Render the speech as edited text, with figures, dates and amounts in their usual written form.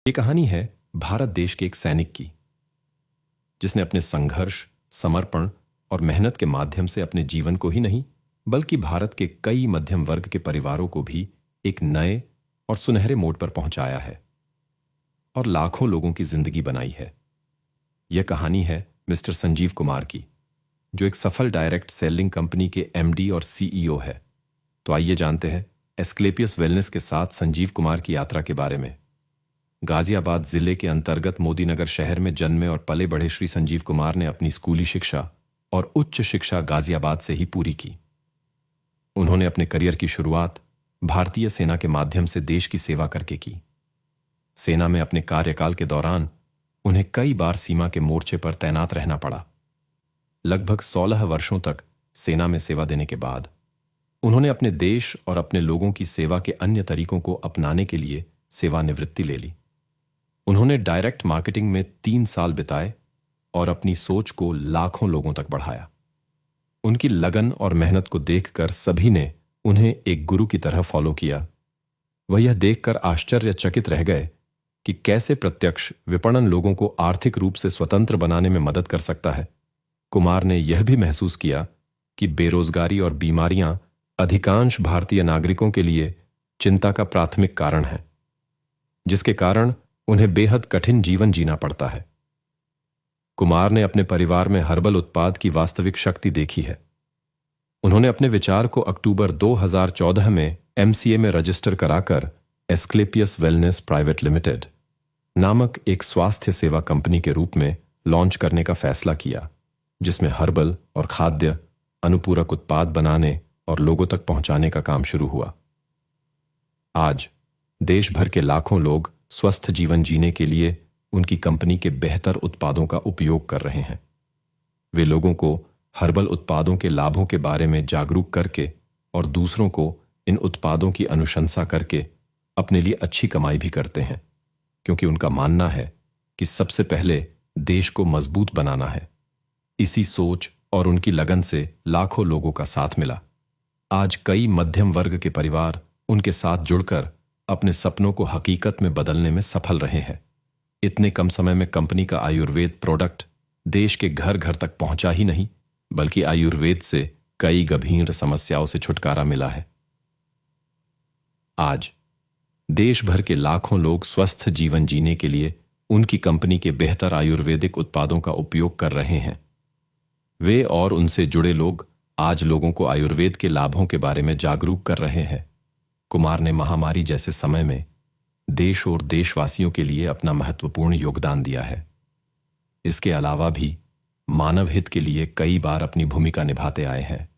ये कहानी है भारत देश के एक सैनिक की, जिसने अपने संघर्ष, समर्पण और मेहनत के माध्यम से अपने जीवन को ही नहीं बल्कि भारत के कई मध्यम वर्ग के परिवारों को भी एक नए और सुनहरे मोड़ पर पहुंचाया है और लाखों लोगों की जिंदगी बनाई है। यह कहानी है मिस्टर संजीव कुमार की, जो एक सफल डायरेक्ट सेलिंग कंपनी के एमडी और सीईओ है। तो आइए जानते हैं एस्क्लेपियस वेलनेस के साथ संजीव कुमार की यात्रा के बारे में। गाजियाबाद जिले के अंतर्गत मोदीनगर शहर में जन्मे और पले बढ़े श्री संजीव कुमार ने अपनी स्कूली शिक्षा और उच्च शिक्षा गाजियाबाद से ही पूरी की। उन्होंने अपने करियर की शुरुआत भारतीय सेना के माध्यम से देश की सेवा करके की। सेना में अपने कार्यकाल के दौरान उन्हें कई बार सीमा के मोर्चे पर तैनात रहना पड़ा। लगभग 16 वर्षों तक सेना में सेवा देने के बाद उन्होंने अपने देश और अपने लोगों की सेवा के अन्य तरीकों को अपनाने के लिए सेवानिवृत्ति ले ली। उन्होंने डायरेक्ट मार्केटिंग में 3 साल बिताए और अपनी सोच को लाखों लोगों तक बढ़ाया। उनकी लगन और मेहनत को देखकर सभी ने उन्हें एक गुरु की तरह फॉलो किया। वह यह देखकर आश्चर्यचकित रह गए कि कैसे प्रत्यक्ष विपणन लोगों को आर्थिक रूप से स्वतंत्र बनाने में मदद कर सकता है। कुमार ने यह भी महसूस किया कि बेरोजगारी और बीमारियां अधिकांश भारतीय नागरिकों के लिए चिंता का प्राथमिक कारण है, जिसके कारण उन्हें बेहद कठिन जीवन जीना पड़ता है। कुमार ने अपने परिवार में हर्बल उत्पाद की वास्तविक शक्ति देखी है। उन्होंने अपने विचार को अक्टूबर 2014 में एमसीए में रजिस्टर कराकर एस्क्लेपियस वेलनेस प्राइवेट लिमिटेड नामक एक स्वास्थ्य सेवा कंपनी के रूप में लॉन्च करने का फैसला किया, जिसमें हर्बल और खाद्य अनुपूरक उत्पाद बनाने और लोगों तक पहुंचाने का काम शुरू हुआ। आज देश भर के लाखों लोग स्वस्थ जीवन जीने के लिए उनकी कंपनी के बेहतर उत्पादों का उपयोग कर रहे हैं। वे लोगों को हर्बल उत्पादों के लाभों के बारे में जागरूक करके और दूसरों को इन उत्पादों की अनुशंसा करके अपने लिए अच्छी कमाई भी करते हैं, क्योंकि उनका मानना है कि सबसे पहले देश को मजबूत बनाना है। इसी सोच और उनकी लगन से लाखों लोगों का साथ मिला। आज कई मध्यम वर्ग के परिवार उनके साथ जुड़कर अपने सपनों को हकीकत में बदलने में सफल रहे हैं। इतने कम समय में कंपनी का आयुर्वेद प्रोडक्ट देश के घर घर तक पहुंचा ही नहीं, बल्कि आयुर्वेद से कई गंभीर समस्याओं से छुटकारा मिला है। आज देश भर के लाखों लोग स्वस्थ जीवन जीने के लिए उनकी कंपनी के बेहतर आयुर्वेदिक उत्पादों का उपयोग कर रहे हैं। वे और उनसे जुड़े लोग आज लोगों को आयुर्वेद के लाभों के बारे में जागरूक कर रहे हैं। कुमार ने महामारी जैसे समय में देश और देशवासियों के लिए अपना महत्वपूर्ण योगदान दिया है। इसके अलावा भी मानव हित के लिए कई बार अपनी भूमिका निभाते आए हैं।